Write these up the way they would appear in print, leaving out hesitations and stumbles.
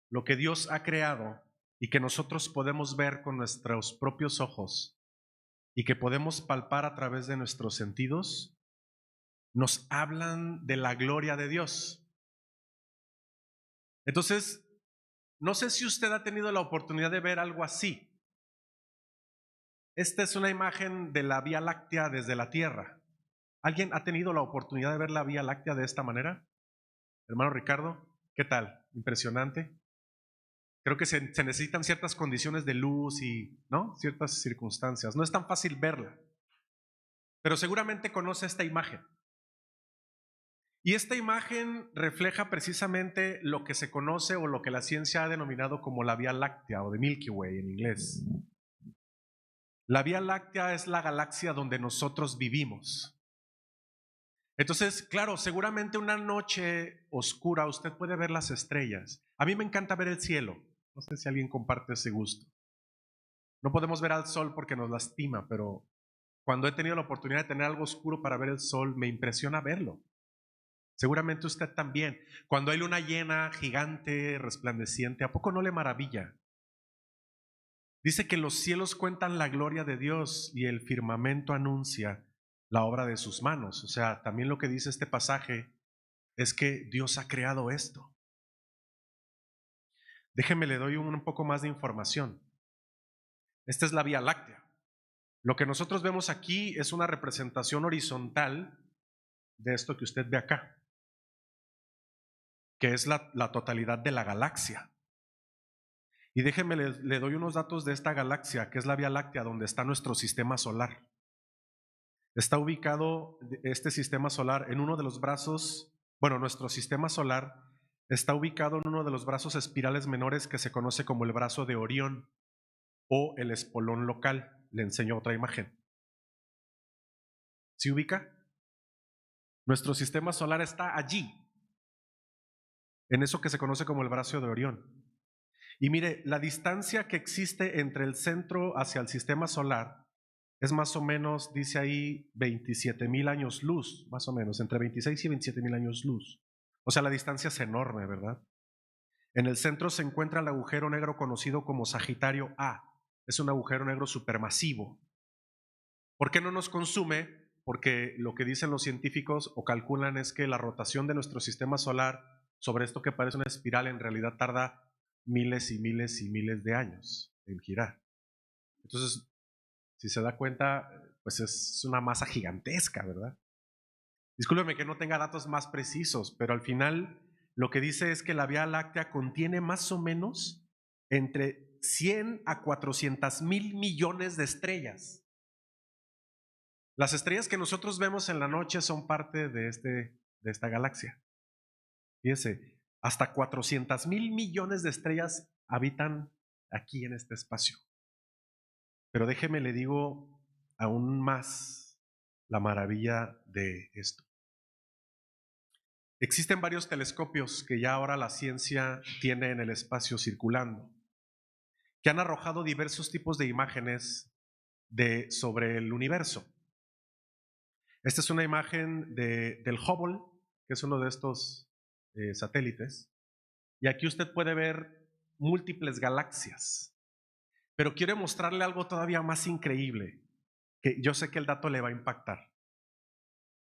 lo que Dios ha creado y que nosotros podemos ver con nuestros propios ojos y que podemos palpar a través de nuestros sentidos, nos hablan de la gloria de Dios. Entonces, no sé si usted ha tenido la oportunidad de ver algo así. Esta es una imagen de la Vía Láctea desde la Tierra. ¿Alguien ha tenido la oportunidad de ver la Vía Láctea de esta manera? Hermano Ricardo, ¿qué tal? Impresionante. Creo que se necesitan ciertas condiciones de luz y, ¿no? Ciertas circunstancias. No es tan fácil verla, pero seguramente conoce esta imagen. Y esta imagen refleja precisamente lo que se conoce o lo que la ciencia ha denominado como la Vía Láctea o de Milky Way en inglés. La Vía Láctea es la galaxia donde nosotros vivimos. Entonces, claro, seguramente una noche oscura usted puede ver las estrellas. A mí me encanta ver el cielo. No sé si alguien comparte ese gusto. No podemos ver al sol porque nos lastima, pero cuando he tenido la oportunidad de tener algo oscuro para ver el sol, me impresiona verlo. Seguramente usted también. Cuando hay luna llena, gigante, resplandeciente, ¿a poco no le maravilla? Dice que los cielos cuentan la gloria de Dios y el firmamento anuncia la obra de sus manos. O sea, también lo que dice este pasaje es que Dios ha creado esto. Déjeme, le doy un poco más de información. Esta es la Vía Láctea. Lo que nosotros vemos aquí es una representación horizontal de esto que usted ve acá, que es la totalidad de la galaxia. Y déjeme, le doy unos datos de esta galaxia, que es la Vía Láctea, donde está nuestro sistema solar. Está ubicado este sistema solar en uno de los brazos, nuestro sistema solar está ubicado en uno de los brazos espirales menores que se conoce como el brazo de Orión o el espolón local. Le enseño otra imagen. ¿Sí ubica? Nuestro sistema solar está allí, en eso que se conoce como el brazo de Orión. Y mire, la distancia que existe entre el centro hacia el sistema solar es más o menos, dice ahí, 27,000 años luz, más o menos, entre 26 y 27,000 años luz. O sea, la distancia es enorme, ¿verdad? En el centro se encuentra el agujero negro conocido como Sagitario A. Es un agujero negro supermasivo. ¿Por qué no nos consume? Porque lo que dicen los científicos o calculan es que la rotación de nuestro sistema solar sobre esto que parece una espiral en realidad tarda miles y miles y miles de años en girar. Entonces, si se da cuenta, pues es una masa gigantesca, ¿verdad? Discúlpeme que no tenga datos más precisos, pero al final lo que dice es que la Vía Láctea contiene más o menos entre 100 a 400,000 millones de estrellas. Las estrellas que nosotros vemos en la noche son parte de esta galaxia. Fíjense, hasta 400,000 millones de estrellas habitan aquí en este espacio. Pero déjeme, le digo aún más la maravilla de esto. Existen varios telescopios que ya ahora la ciencia tiene en el espacio circulando, que han arrojado diversos tipos de imágenes sobre el universo. Esta es una imagen del Hubble, que es uno de estos satélites, y aquí usted puede ver múltiples galaxias. Pero quiero mostrarle algo todavía más increíble, que yo sé que el dato le va a impactar.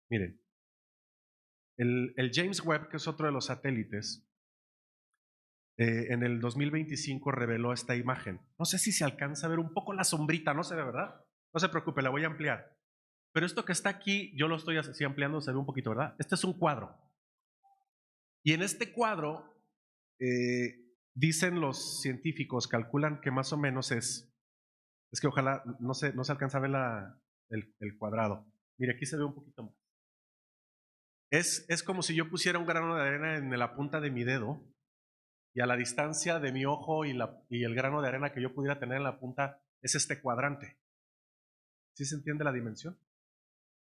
Miren, el James Webb, que es otro de los satélites, en el 2025 reveló esta imagen. No sé si se alcanza a ver un poco la sombrita, no se ve, ¿verdad? No se preocupe, la voy a ampliar. Pero esto que está aquí, yo lo estoy así ampliando, se ve un poquito, ¿verdad? Este es un cuadro. Y en este cuadro, dicen los científicos, calculan que más o menos es que ojalá no se alcanza a ver el cuadrado. Mire, aquí se ve un poquito más. Es como si yo pusiera un grano de arena en la punta de mi dedo y a la distancia de mi ojo y el grano de arena que yo pudiera tener en la punta es este cuadrante. ¿Sí se entiende la dimensión?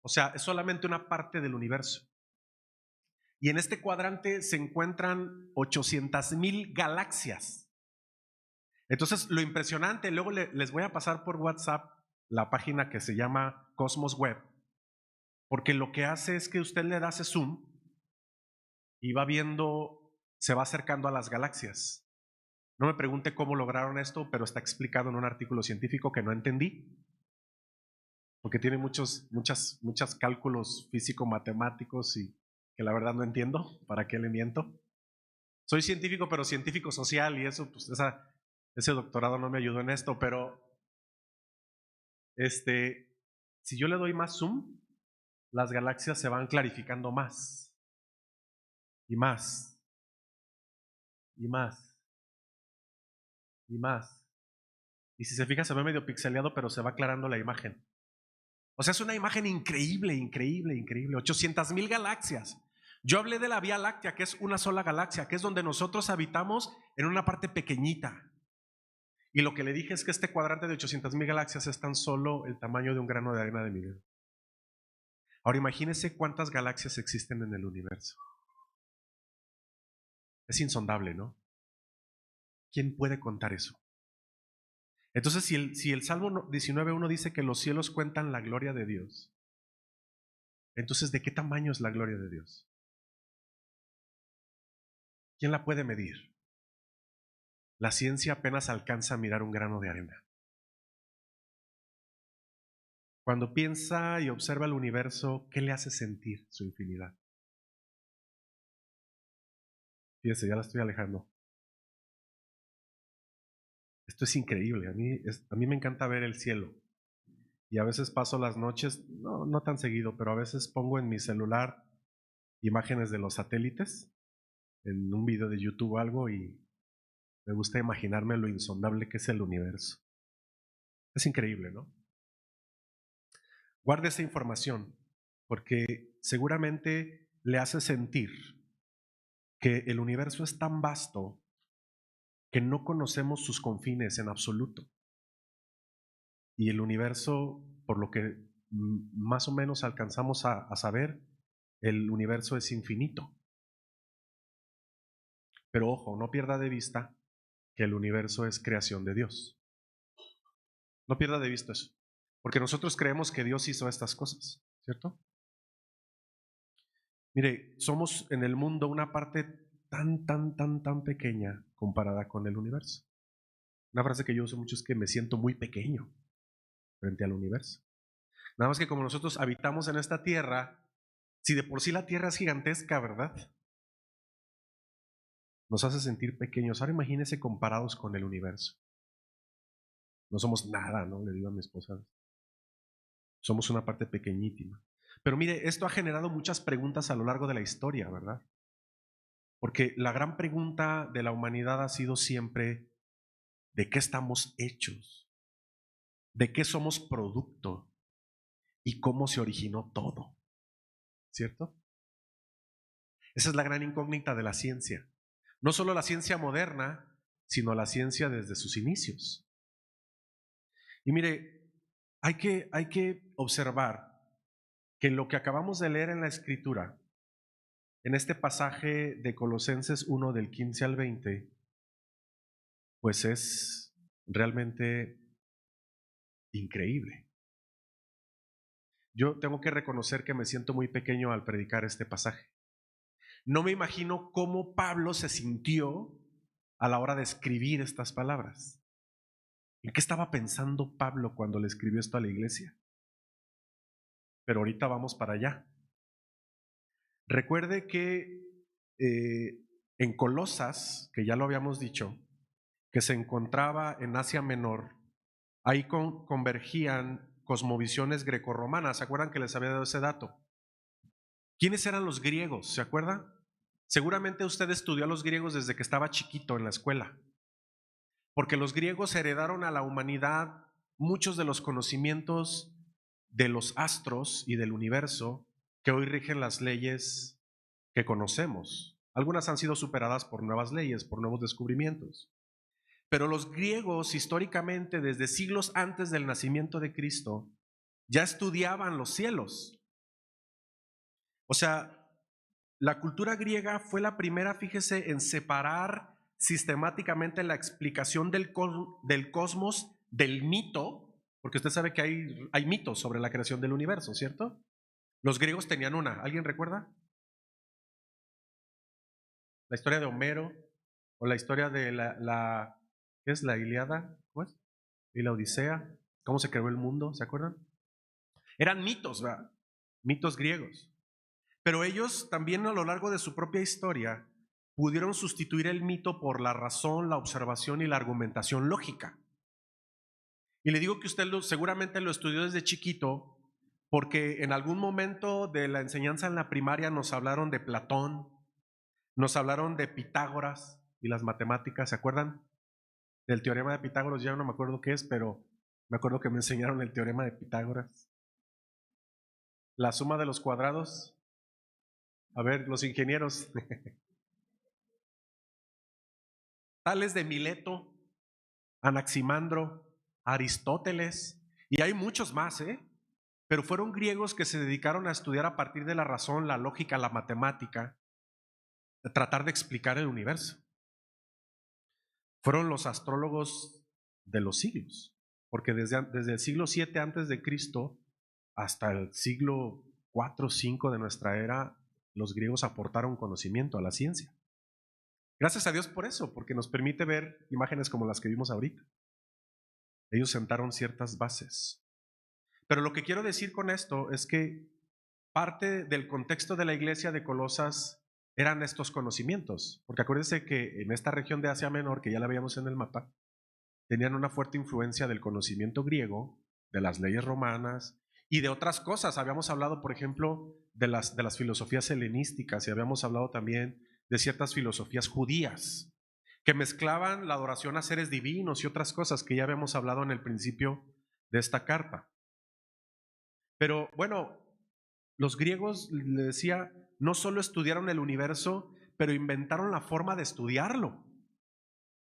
O sea, es solamente una parte del universo. Y en este cuadrante se encuentran 800,000 galaxias. Entonces, lo impresionante, luego les voy a pasar por WhatsApp la página que se llama Cosmos Web, porque lo que hace es que usted le da ese zoom y va viendo, se va acercando a las galaxias. No me pregunte cómo lograron esto, pero está explicado en un artículo científico que no entendí, porque tiene muchos cálculos físico-matemáticos y que la verdad no entiendo. ¿Para qué le miento? Soy científico, pero científico social, y eso, pues ese doctorado no me ayudó en esto, pero si yo le doy más zoom, las galaxias se van clarificando más y más y más y más. Y si se fija, se ve medio pixeleado, pero se va aclarando la imagen. O sea, es una imagen increíble, increíble, increíble. 800,000 galaxias. Yo hablé de la Vía Láctea, que es una sola galaxia, que es donde nosotros habitamos en una parte pequeñita. Y lo que le dije es que este cuadrante de 800,000 galaxias es tan solo el tamaño de un grano de arena de mi dedo. Ahora imagínense cuántas galaxias existen en el universo. Es insondable, ¿no? ¿Quién puede contar eso? Entonces, si el Salmo 19:1 dice que los cielos cuentan la gloria de Dios, entonces, ¿de qué tamaño es la gloria de Dios? ¿Quién la puede medir? La ciencia apenas alcanza a mirar un grano de arena. Cuando piensa y observa el universo, ¿qué le hace sentir su infinidad? Fíjese, ya la estoy alejando. Esto es increíble. A mí me encanta ver el cielo. Y a veces paso las noches, no tan seguido, pero a veces pongo en mi celular imágenes de los satélites en un video de YouTube o algo, y me gusta imaginarme lo insondable que es el universo. Es increíble, ¿no? Guarde esa información, porque seguramente le hace sentir que el universo es tan vasto que no conocemos sus confines en absoluto. Y el universo, por lo que más o menos alcanzamos a saber, el universo es infinito. Pero ojo, no pierda de vista que el universo es creación de Dios. No pierda de vista eso, porque nosotros creemos que Dios hizo estas cosas, ¿cierto? Mire, somos en el mundo una parte tan pequeña comparada con el universo. Una frase que yo uso mucho es que me siento muy pequeño frente al universo. Nada más que como nosotros habitamos en esta tierra, si de por sí la tierra es gigantesca, ¿verdad? Nos hace sentir pequeños. Ahora imagínense comparados con el universo. No somos nada, ¿no? Le digo a mi esposa. Somos una parte pequeñísima. Pero mire, esto ha generado muchas preguntas a lo largo de la historia, ¿verdad? Porque la gran pregunta de la humanidad ha sido siempre: ¿de qué estamos hechos? ¿De qué somos producto? ¿Y cómo se originó todo? ¿Cierto? Esa es la gran incógnita de la ciencia. No solo la ciencia moderna, sino la ciencia desde sus inicios. Y mire, hay que observar que lo que acabamos de leer en la Escritura, en este pasaje de Colosenses 1 del 15 al 20, pues es realmente increíble. Yo tengo que reconocer que me siento muy pequeño al predicar este pasaje. No me imagino cómo Pablo se sintió a la hora de escribir estas palabras. ¿En qué estaba pensando Pablo cuando le escribió esto a la iglesia? Pero ahorita vamos para allá. Recuerde que en Colosas, que ya lo habíamos dicho, que se encontraba en Asia Menor, ahí convergían cosmovisiones grecorromanas. ¿Se acuerdan que les había dado ese dato? ¿Quiénes eran los griegos? ¿Se acuerdan? Seguramente usted estudió a los griegos desde que estaba chiquito en la escuela, porque los griegos heredaron a la humanidad muchos de los conocimientos de los astros y del universo que hoy rigen las leyes que conocemos. Algunas han sido superadas por nuevas leyes, por nuevos descubrimientos. Pero los griegos, históricamente, desde siglos antes del nacimiento de Cristo, ya estudiaban los cielos. O sea, la cultura griega fue la primera, fíjese, en separar sistemáticamente la explicación del cosmos del mito, porque usted sabe que hay mitos sobre la creación del universo, ¿cierto? Los griegos tenían una. ¿Alguien recuerda? La historia de Homero, o la historia de ¿qué es la Ilíada? ¿Cómo es? Y la Odisea, cómo se creó el mundo, ¿se acuerdan? Eran mitos, ¿verdad? Mitos griegos. Pero ellos también a lo largo de su propia historia pudieron sustituir el mito por la razón, la observación y la argumentación lógica. Y le digo que usted seguramente lo estudió desde chiquito, porque en algún momento de la enseñanza en la primaria nos hablaron de Platón, nos hablaron de Pitágoras y las matemáticas, ¿se acuerdan? Del teorema de Pitágoras, ya no me acuerdo qué es, pero me acuerdo que me enseñaron el teorema de Pitágoras. La suma de los cuadrados. A ver, los ingenieros. Tales de Mileto, Anaximandro, Aristóteles, y hay muchos más, pero fueron griegos que se dedicaron a estudiar a partir de la razón, la lógica, la matemática, a tratar de explicar el universo. Fueron los astrólogos de los siglos, porque desde el siglo 7 antes de Cristo hasta el siglo 4 o 5 de nuestra era, los griegos aportaron conocimiento a la ciencia. Gracias a Dios por eso, porque nos permite ver imágenes como las que vimos ahorita. Ellos sentaron ciertas bases. Pero lo que quiero decir con esto es que parte del contexto de la iglesia de Colosas eran estos conocimientos, porque acuérdense que en esta región de Asia Menor, que ya la veíamos en el mapa, tenían una fuerte influencia del conocimiento griego, de las leyes romanas y de otras cosas. Habíamos hablado, por ejemplo, de las filosofías helenísticas y habíamos hablado también de ciertas filosofías judías que mezclaban la adoración a seres divinos y otras cosas que ya habíamos hablado en el principio de esta carta. Pero bueno, los griegos, le decía, no solo estudiaron el universo, pero inventaron la forma de estudiarlo.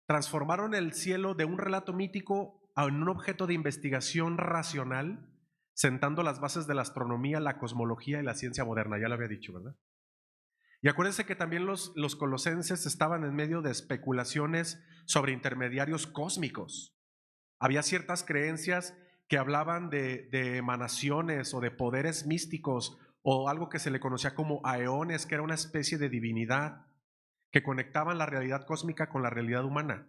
Transformaron el cielo de un relato mítico en un objeto de investigación racional, sentando las bases de la astronomía, la cosmología y la ciencia moderna. Ya lo había dicho, ¿verdad? Y acuérdense que también los colosenses estaban en medio de especulaciones sobre intermediarios cósmicos. Había ciertas creencias que hablaban de emanaciones o de poderes místicos o algo que se le conocía como aeones, que era una especie de divinidad que conectaban la realidad cósmica con la realidad humana.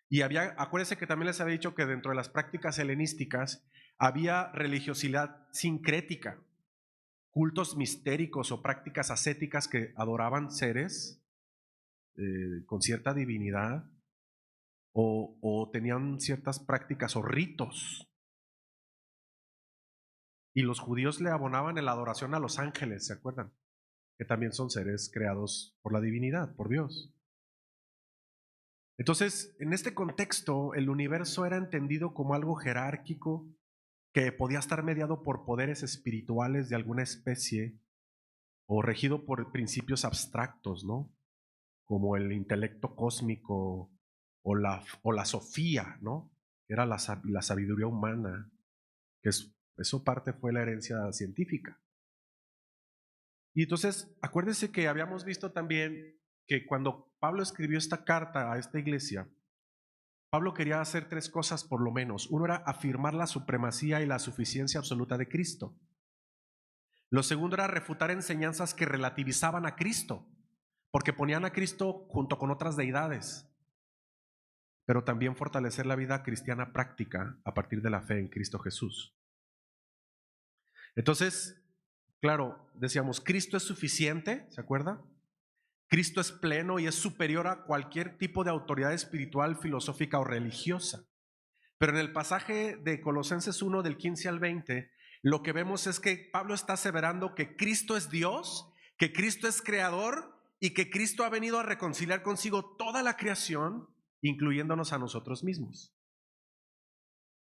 Y acuérdense que también les había dicho que dentro de las prácticas helenísticas había religiosidad sincrética, cultos mistéricos o prácticas ascéticas que adoraban seres con cierta divinidad o tenían ciertas prácticas o ritos. Y los judíos le abonaban en la adoración a los ángeles, ¿se acuerdan? Que también son seres creados por la divinidad, por Dios. Entonces, en este contexto, el universo era entendido como algo jerárquico que podía estar mediado por poderes espirituales de alguna especie o regido por principios abstractos, ¿no? Como el intelecto cósmico o la sofía, ¿no? Era la sabiduría humana, que eso parte fue la herencia científica. Y entonces, acuérdense que habíamos visto también que cuando Pablo escribió esta carta a esta iglesia, Pablo quería hacer tres cosas por lo menos. Uno era afirmar la supremacía y la suficiencia absoluta de Cristo. Lo segundo era refutar enseñanzas que relativizaban a Cristo, porque ponían a Cristo junto con otras deidades. Pero también fortalecer la vida cristiana práctica a partir de la fe en Cristo Jesús. Entonces, claro, decíamos, Cristo es suficiente, ¿se acuerda? Cristo es pleno y es superior a cualquier tipo de autoridad espiritual, filosófica o religiosa. Pero en el pasaje de Colosenses 1 del 15 al 20, lo que vemos es que Pablo está aseverando que Cristo es Dios, que Cristo es creador y que Cristo ha venido a reconciliar consigo toda la creación, incluyéndonos a nosotros mismos.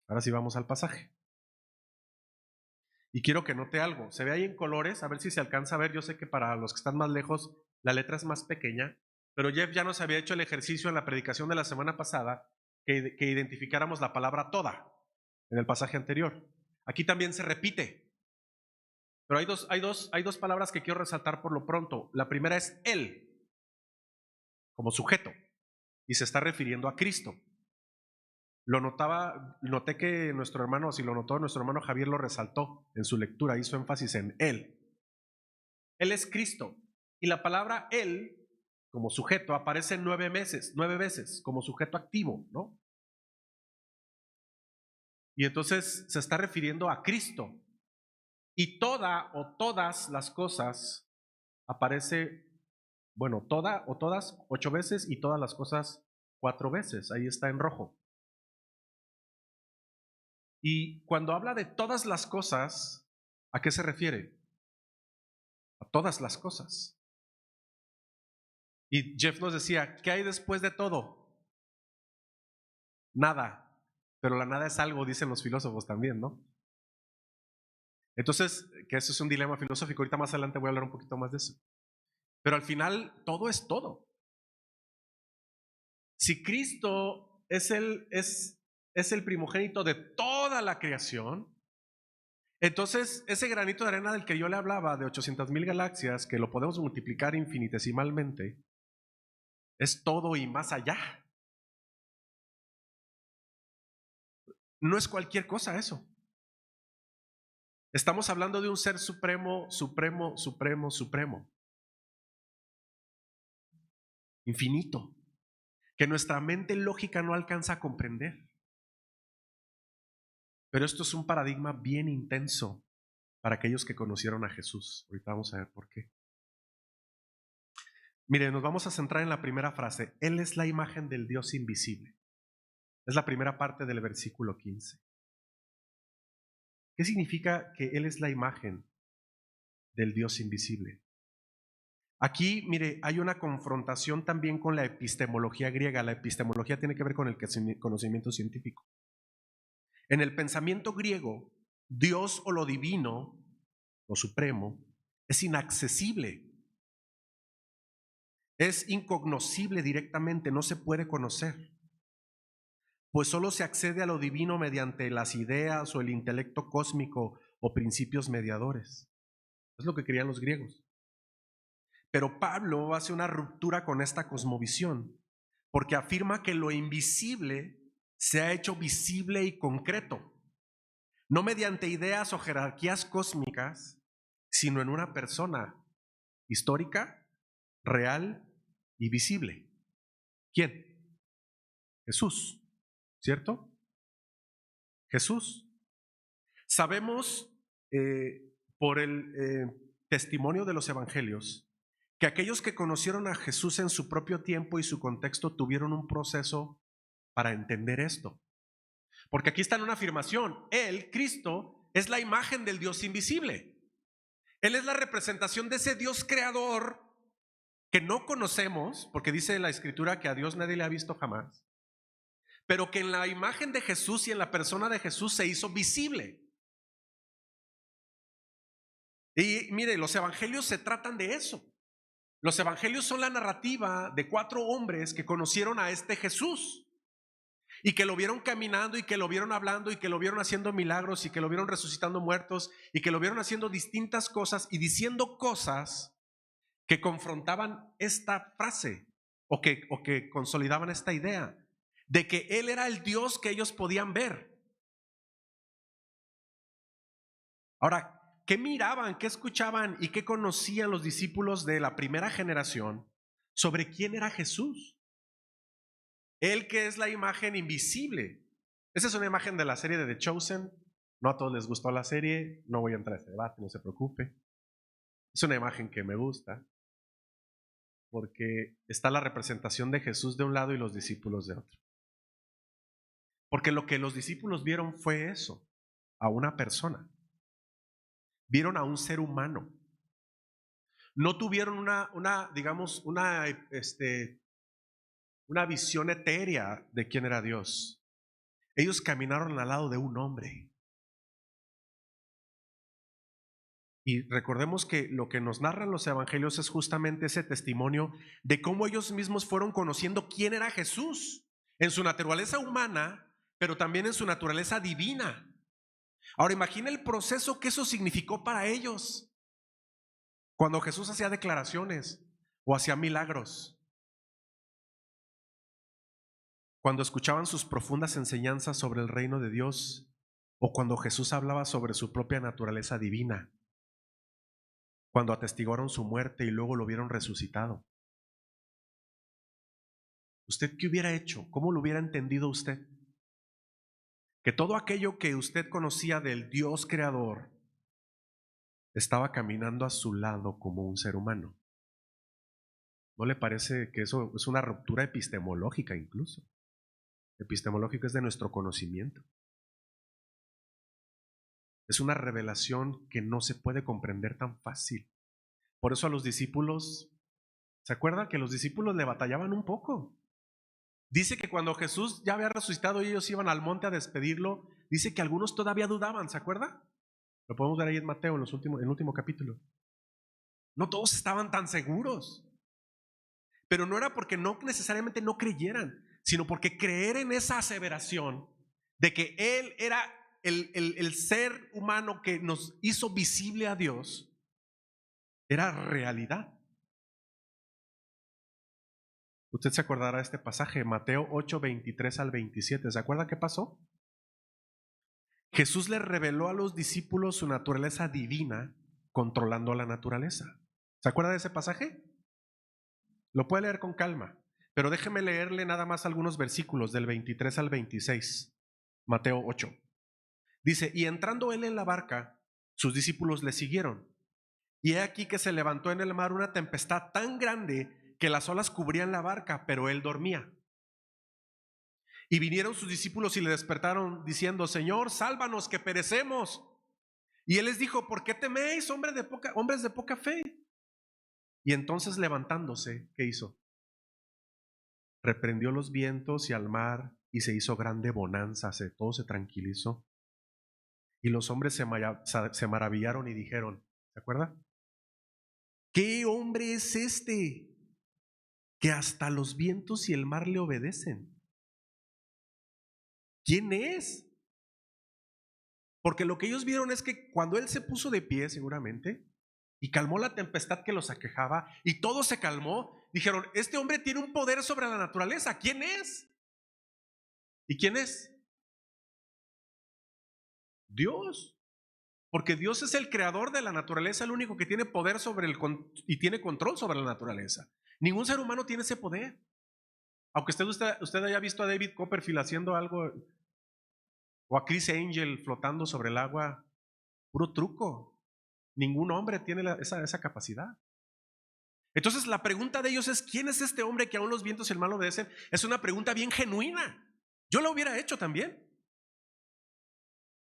Ahora sí vamos al pasaje. Y quiero que note algo, se ve ahí en colores, a ver si se alcanza a ver. Yo sé que para los que están más lejos la letra es más pequeña, pero Jeff ya nos había hecho el ejercicio en la predicación de la semana pasada que identificáramos la palabra toda en el pasaje anterior. Aquí también se repite, pero hay dos palabras que quiero resaltar por lo pronto. La primera es él, como sujeto, y se está refiriendo a Cristo. Noté que nuestro hermano, si lo notó, nuestro hermano Javier lo resaltó en su lectura, hizo énfasis en él. Él es Cristo. Y la palabra él, como sujeto, aparece 9 veces como sujeto activo, ¿no? Y entonces se está refiriendo a Cristo. Y toda o todas las cosas aparece, bueno, toda o todas 8 veces y todas las cosas 4 veces. Ahí está en rojo. Y cuando habla de todas las cosas, ¿a qué se refiere? A todas las cosas. Y Jeff nos decía, ¿qué hay después de todo? Nada. Pero la nada es algo, dicen los filósofos también, ¿no? Entonces, que eso es un dilema filosófico. Ahorita más adelante voy a hablar un poquito más de eso. Pero al final, todo es todo. Si Cristo es el primogénito de toda la creación, entonces ese granito de arena del que yo le hablaba, de 800,000 galaxias, que lo podemos multiplicar infinitesimalmente, es todo y más allá. No es cualquier cosa eso. Estamos hablando de un ser supremo, supremo, supremo, supremo. Infinito. Que nuestra mente lógica no alcanza a comprender. Pero esto es un paradigma bien intenso para aquellos que conocieron a Jesús. Ahorita vamos a ver por qué. Mire, nos vamos a centrar en la primera frase. Él es la imagen del Dios invisible. Es la primera parte del versículo 15. ¿Qué significa que Él es la imagen del Dios invisible? Aquí, mire, hay una confrontación también con la epistemología griega. La epistemología tiene que ver con el conocimiento científico. En el pensamiento griego, Dios o lo divino, lo supremo, es inaccesible. Es incognoscible directamente, no se puede conocer. Pues solo se accede a lo divino mediante las ideas o el intelecto cósmico o principios mediadores. Es lo que querían los griegos. Pero Pablo hace una ruptura con esta cosmovisión, porque afirma que lo invisible se ha hecho visible y concreto, no mediante ideas o jerarquías cósmicas, sino en una persona histórica, real y visible. ¿Quién? Jesús, ¿cierto? Jesús. Sabemos por el testimonio de los evangelios que aquellos que conocieron a Jesús en su propio tiempo y su contexto tuvieron un proceso para entender esto. Porque aquí está en una afirmación: Él, Cristo, es la imagen del Dios invisible. Él es la representación de ese Dios creador que no conocemos, porque dice la Escritura que a Dios nadie le ha visto jamás, pero que en la imagen de Jesús y en la persona de Jesús se hizo visible. Y mire, los evangelios se tratan de eso. Los evangelios son la narrativa de 4 hombres que conocieron a este Jesús y que lo vieron caminando y que lo vieron hablando y que lo vieron haciendo milagros y que lo vieron resucitando muertos y que lo vieron haciendo distintas cosas y diciendo cosas que confrontaban esta frase o que consolidaban esta idea de que Él era el Dios que ellos podían ver. Ahora, ¿qué miraban, qué escuchaban y qué conocían los discípulos de la primera generación sobre quién era Jesús? Él que es la imagen invisible. Esa es una imagen de la serie de The Chosen. No a todos les gustó la serie, no voy a entrar a ese debate, no se preocupe. Es una imagen que me gusta porque está la representación de Jesús de un lado y los discípulos de otro. Porque lo que los discípulos vieron fue eso, a una persona. Vieron a un ser humano. No tuvieron digamos, una visión etérea de quién era Dios. Ellos caminaron al lado de un hombre. Y recordemos que lo que nos narran los evangelios es justamente ese testimonio de cómo ellos mismos fueron conociendo quién era Jesús en su naturaleza humana, pero también en su naturaleza divina. Ahora imagina el proceso que eso significó para ellos cuando Jesús hacía declaraciones o hacía milagros, cuando escuchaban sus profundas enseñanzas sobre el reino de Dios o cuando Jesús hablaba sobre su propia naturaleza divina, cuando atestiguaron su muerte y luego lo vieron resucitado. ¿Usted qué hubiera hecho? ¿Cómo lo hubiera entendido usted? Que todo aquello que usted conocía del Dios creador estaba caminando a su lado como un ser humano. ¿No le parece que eso es una ruptura epistemológica incluso? Epistemológico es de nuestro conocimiento. Es una revelación que no se puede comprender tan fácil. Por eso a los discípulos, ¿se acuerdan que los discípulos le batallaban un poco? Dice que cuando Jesús ya había resucitado y ellos iban al monte a despedirlo, dice que algunos todavía dudaban, ¿se acuerda? Lo podemos ver ahí en Mateo, en el último capítulo. No todos estaban tan seguros, pero no era porque no necesariamente no creyeran, sino porque creer en esa aseveración de que Él era el ser humano que nos hizo visible a Dios, era realidad. Usted se acordará de este pasaje, Mateo 8, 23 al 27. ¿Se acuerda qué pasó? Jesús le reveló a los discípulos su naturaleza divina, controlando la naturaleza. ¿Se acuerda de ese pasaje? Lo puede leer con calma, pero déjeme leerle nada más algunos versículos del 23 al 26. Mateo 8. Dice, y entrando él en la barca, sus discípulos le siguieron. Y he aquí que se levantó en el mar una tempestad tan grande que las olas cubrían la barca, pero él dormía. Y vinieron sus discípulos y le despertaron diciendo, Señor, sálvanos que perecemos. Y él les dijo, ¿por qué teméis, hombres de poca fe? Y entonces levantándose, ¿qué hizo? Reprendió los vientos y al mar y se hizo grande bonanza, todo se tranquilizó. Y los hombres se maravillaron y dijeron, ¿se acuerda? ¿Qué hombre es este que hasta los vientos y el mar le obedecen? ¿Quién es? Porque lo que ellos vieron es que cuando él se puso de pie seguramente y calmó la tempestad que los aquejaba y todo se calmó, dijeron, este hombre tiene un poder sobre la naturaleza. ¿Quién es? ¿Y quién es? Dios. Porque Dios es el creador de la naturaleza, el único que tiene poder sobre y tiene control sobre la naturaleza. Ningún ser humano tiene ese poder. Aunque usted haya visto a David Copperfield haciendo algo o a Chris Angel flotando sobre el agua, puro truco. Ningún hombre tiene esa capacidad. Entonces la pregunta de ellos es, ¿quién es este hombre que aún los vientos y el mar lo obedecen? Es una pregunta bien genuina. Yo lo hubiera hecho también.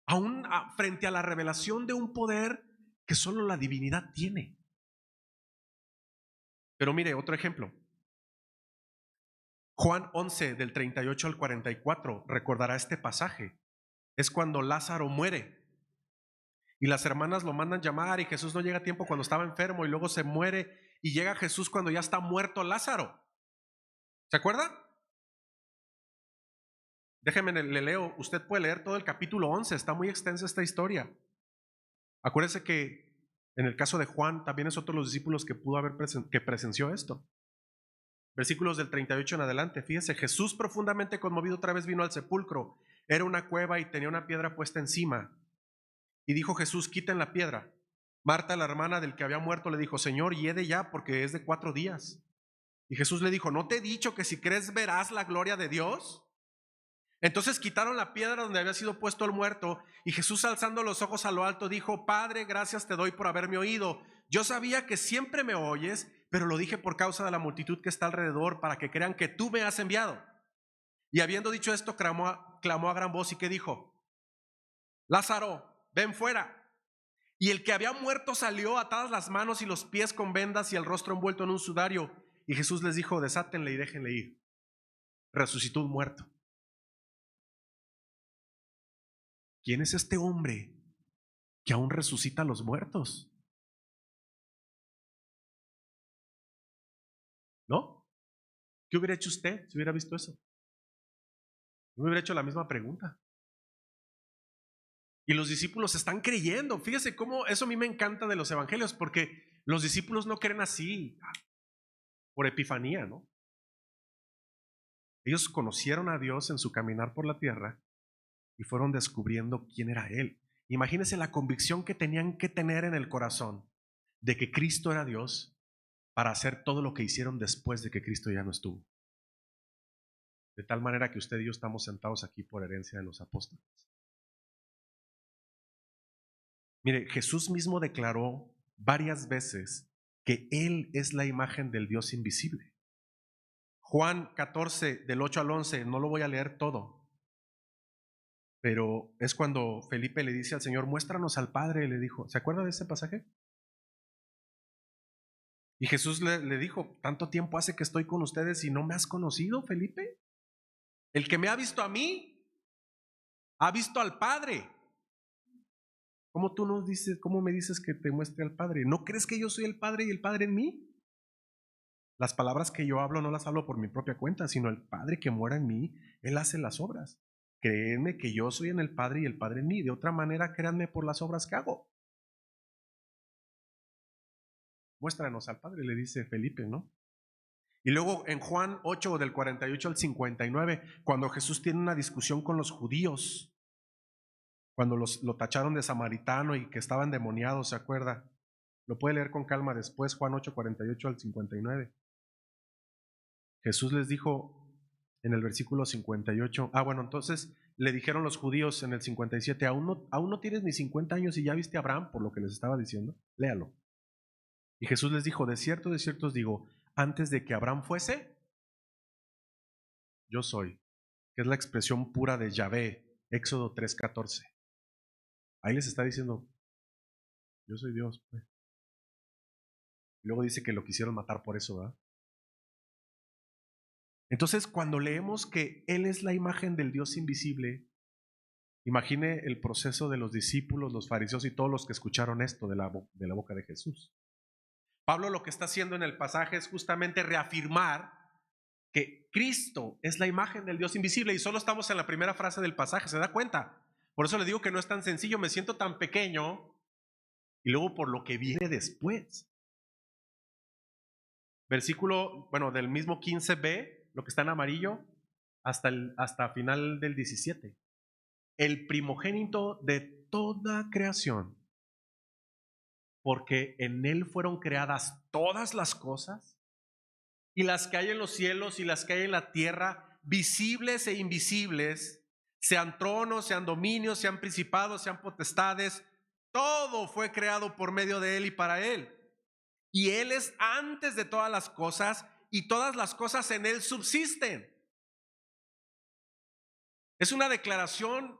Aún frente a la revelación de un poder que solo la divinidad tiene. Pero mire, otro ejemplo. Juan 11, del 38 al 44, recordará este pasaje. Es cuando Lázaro muere. Y las hermanas lo mandan llamar y Jesús no llega a tiempo cuando estaba enfermo y luego se muere y llega Jesús cuando ya está muerto Lázaro. ¿Se acuerda? Déjeme, le leo, usted puede leer todo el capítulo 11, está muy extensa esta historia. Acuérdese que en el caso de Juan también es otro de los discípulos que pudo haber que presenció esto. Versículos del 38 en adelante, fíjese, Jesús profundamente conmovido otra vez vino al sepulcro. Era una cueva y tenía una piedra puesta encima. Y dijo Jesús, quiten la piedra. Marta, la hermana del que había muerto, le dijo, Señor, hiede ya, porque es de 4 días. Y Jesús le dijo, ¿no te he dicho que si crees verás la gloria de Dios? Entonces quitaron la piedra donde había sido puesto el muerto, y Jesús, alzando los ojos a lo alto, dijo, Padre, gracias te doy por haberme oído. Yo sabía que siempre me oyes, pero lo dije por causa de la multitud que está alrededor, para que crean que tú me has enviado. Y habiendo dicho esto, clamó a gran voz y que dijo, Lázaro, ven fuera. Y el que había muerto salió, atadas las manos y los pies con vendas y el rostro envuelto en un sudario. Y Jesús les dijo, desátenle y déjenle ir. Resucitó un muerto. ¿Quién es este hombre que aún resucita a los muertos? ¿No? ¿Qué hubiera hecho usted si hubiera visto eso? Yo me hubiera hecho la misma pregunta. Y los discípulos están creyendo. Fíjese cómo eso a mí me encanta de los evangelios, porque los discípulos no creen así por epifanía, ¿no? Ellos conocieron a Dios en su caminar por la tierra y fueron descubriendo quién era Él. Imagínense la convicción que tenían que tener en el corazón de que Cristo era Dios para hacer todo lo que hicieron después de que Cristo ya no estuvo. de tal manera que usted y yo estamos sentados aquí por herencia de los apóstoles. Mire, Jesús mismo declaró varias veces que Él es la imagen del Dios invisible. Juan 14, del 8 al 11, no lo voy a leer todo, pero es cuando Felipe le dice al Señor, muéstranos al Padre, le dijo. ¿Se acuerda de ese pasaje? Y Jesús le dijo, tanto tiempo hace que estoy con ustedes y no me has conocido, Felipe. El que me ha visto a mí, ha visto al Padre. ¿Cómo me dices que te muestre al Padre? ¿No crees que yo soy el Padre y el Padre en mí? Las palabras que yo hablo no las hablo por mi propia cuenta, sino el Padre que mora en mí, Él hace las obras. Créanme que yo soy en el Padre y el Padre en mí. De otra manera, créanme por las obras que hago. Muéstranos al Padre, le dice Felipe, ¿no? Y luego en Juan 8, del 48 al 59, cuando Jesús tiene una discusión con los judíos, cuando lo tacharon de samaritano y que estaban endemoniados, ¿se acuerda? Lo puede leer con calma después, Juan 8, 48 al 59. Jesús les dijo en el versículo 58, bueno, entonces le dijeron los judíos en el 57, ¿aún no tienes ni 50 años y ya viste a Abraham? Por lo que les estaba diciendo, léalo. Y Jesús les dijo, de cierto os digo, antes de que Abraham fuese, yo soy, que es la expresión pura de Yahvé, Éxodo 3:14. Ahí les está diciendo, yo soy Dios. Pues. Y luego dice que lo quisieron matar por eso, ¿verdad? Entonces, cuando leemos que Él es la imagen del Dios invisible, imagine el proceso de los discípulos, los fariseos y todos los que escucharon esto de la boca de Jesús. Pablo lo que está haciendo en el pasaje es justamente reafirmar que Cristo es la imagen del Dios invisible y solo estamos en la primera frase del pasaje, ¿se da cuenta? Por eso le digo que no es tan sencillo, me siento tan pequeño y luego por lo que viene después. Versículo, del mismo 15b, lo que está en amarillo, hasta final del 17. El primogénito de toda creación, porque en él fueron creadas todas las cosas, y las que hay en los cielos y las que hay en la tierra, visibles e invisibles, sean tronos, sean dominios, sean principados, sean potestades, todo fue creado por medio de él y para él. Y él es antes de todas las cosas, y todas las cosas en él subsisten. Es una declaración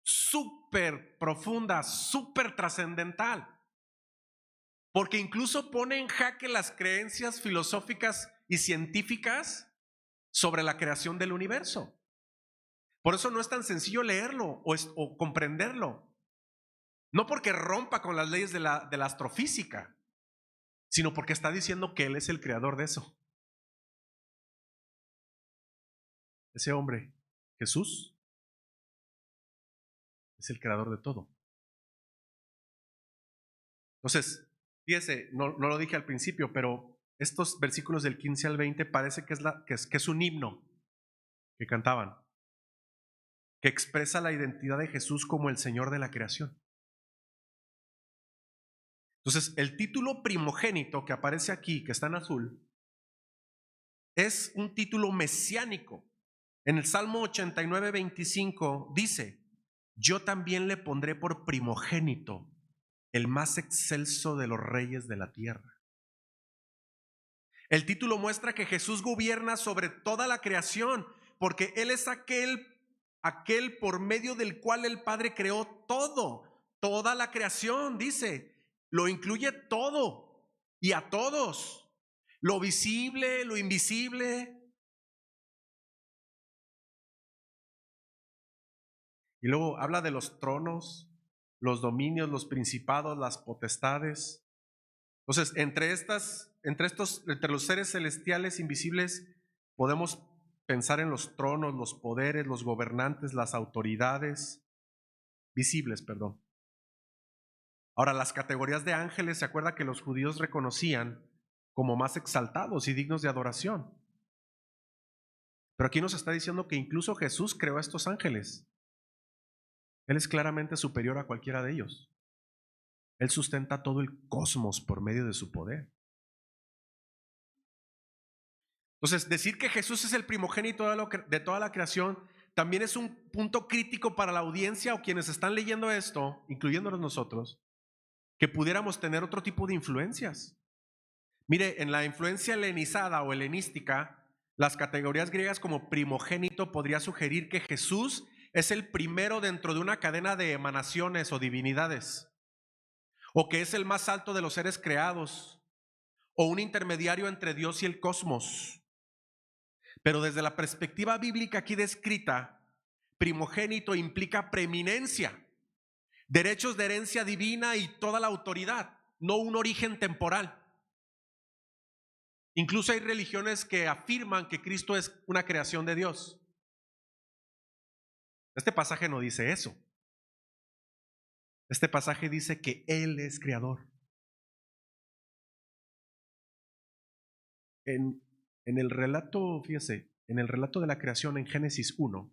súper profunda, súper trascendental, porque incluso pone en jaque las creencias filosóficas y científicas sobre la creación del universo. Por eso no es tan sencillo leerlo o comprenderlo. No porque rompa con las leyes de la astrofísica, sino porque está diciendo que Él es el creador de eso. Ese hombre, Jesús, es el creador de todo. Entonces, fíjese, no lo dije al principio, pero estos versículos del 15 al 20 parece que es un himno que cantaban, que expresa la identidad de Jesús como el Señor de la creación. Entonces, el título primogénito que aparece aquí, que está en azul, es un título mesiánico. En el Salmo 89, 25 dice, yo también le pondré por primogénito, el más excelso de los reyes de la tierra. El título muestra que Jesús gobierna sobre toda la creación, porque Él es aquel por medio del cual el Padre creó toda la creación, dice, lo incluye todo y a todos, lo visible, lo invisible. Y luego habla de los tronos, los dominios, los principados, las potestades. Entonces, entre los seres celestiales invisibles, podemos pensar en los tronos, los poderes, los gobernantes, las autoridades visibles, perdón. Ahora, las categorías de ángeles, ¿se acuerda que los judíos reconocían como más exaltados y dignos de adoración? Pero aquí nos está diciendo que incluso Jesús creó a estos ángeles. Él es claramente superior a cualquiera de ellos. Él sustenta todo el cosmos por medio de su poder. Entonces, decir que Jesús es el primogénito de toda la creación también es un punto crítico para la audiencia o quienes están leyendo esto, incluyéndonos nosotros, que pudiéramos tener otro tipo de influencias. Mire, en la influencia helenizada o helenística, las categorías griegas como primogénito podría sugerir que Jesús es el primero dentro de una cadena de emanaciones o divinidades, o que es el más alto de los seres creados, o un intermediario entre Dios y el cosmos. Pero desde la perspectiva bíblica aquí descrita, primogénito implica preeminencia, derechos de herencia divina y toda la autoridad, no un origen temporal. Incluso hay religiones que afirman que Cristo es una creación de Dios. Este pasaje no dice eso. Este pasaje dice que Él es creador. En el relato, fíjese, en el relato de la creación en Génesis 1,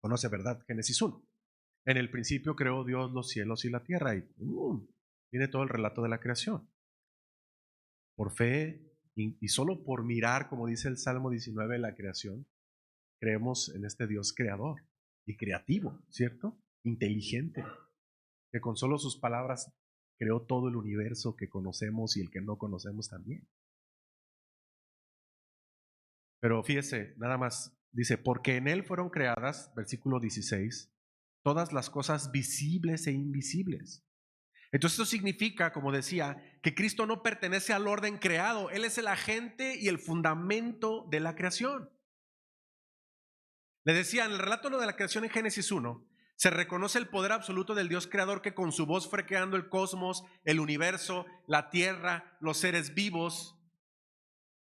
conoce, ¿verdad? Génesis 1. En el principio creó Dios los cielos y la tierra y viene todo el relato de la creación. Por fe y solo por mirar, como dice el Salmo 19, la creación, creemos en este Dios creador y creativo, ¿cierto? Inteligente, que con solo sus palabras creó todo el universo que conocemos y el que no conocemos también. Pero fíjese, nada más dice, porque en Él fueron creadas, versículo 16, todas las cosas visibles e invisibles. Entonces esto significa, como decía, que Cristo no pertenece al orden creado, Él es el agente y el fundamento de la creación. Le decía, en el relato de la creación en Génesis 1, se reconoce el poder absoluto del Dios creador que con su voz fue creando el cosmos, el universo, la tierra, los seres vivos.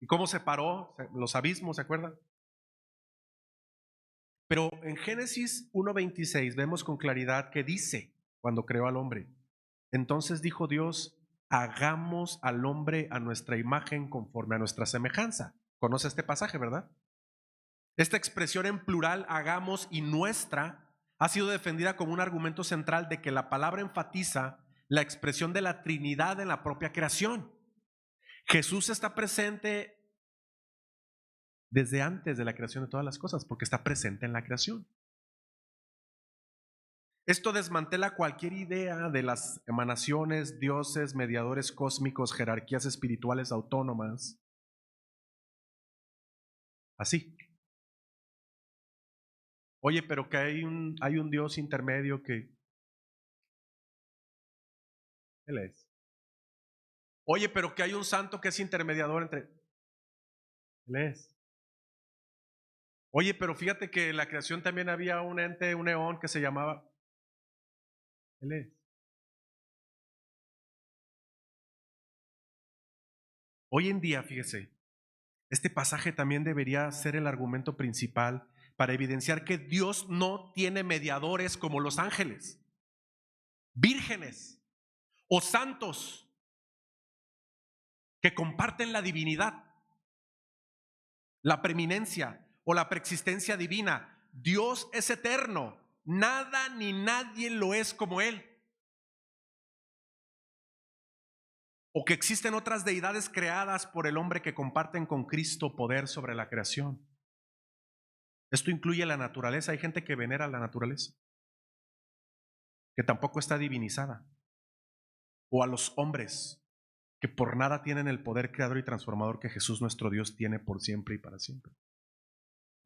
¿Y cómo separó los abismos, se acuerdan? Pero en Génesis 1:26 vemos con claridad que dice, cuando creó al hombre, entonces dijo Dios, hagamos al hombre a nuestra imagen conforme a nuestra semejanza. ¿Conoce este pasaje, verdad? Esta expresión en plural, hagamos y nuestra, ha sido defendida como un argumento central de que la palabra enfatiza la expresión de la Trinidad en la propia creación. Jesús está presente desde antes de la creación de todas las cosas, porque está presente en la creación. Esto desmantela cualquier idea de las emanaciones, dioses, mediadores cósmicos, jerarquías espirituales autónomas. Así. Oye, pero que hay un Dios intermedio que Él es. Oye, pero que hay un santo que es intermediador entre Él es. Oye, pero fíjate que en la creación también había un ente, un eón que se llamaba Él es. Hoy en día, fíjese, este pasaje también debería ser el argumento principal para evidenciar que Dios no tiene mediadores como los ángeles, vírgenes o santos que comparten la divinidad, la preeminencia o la preexistencia divina. Dios es eterno, nada ni nadie lo es como Él. O que existen otras deidades creadas por el hombre que comparten con Cristo poder sobre la creación. Esto incluye la naturaleza. Hay gente que venera la naturaleza, que tampoco está divinizada. O a los hombres, que por nada tienen el poder creador y transformador que Jesús nuestro Dios tiene por siempre y para siempre.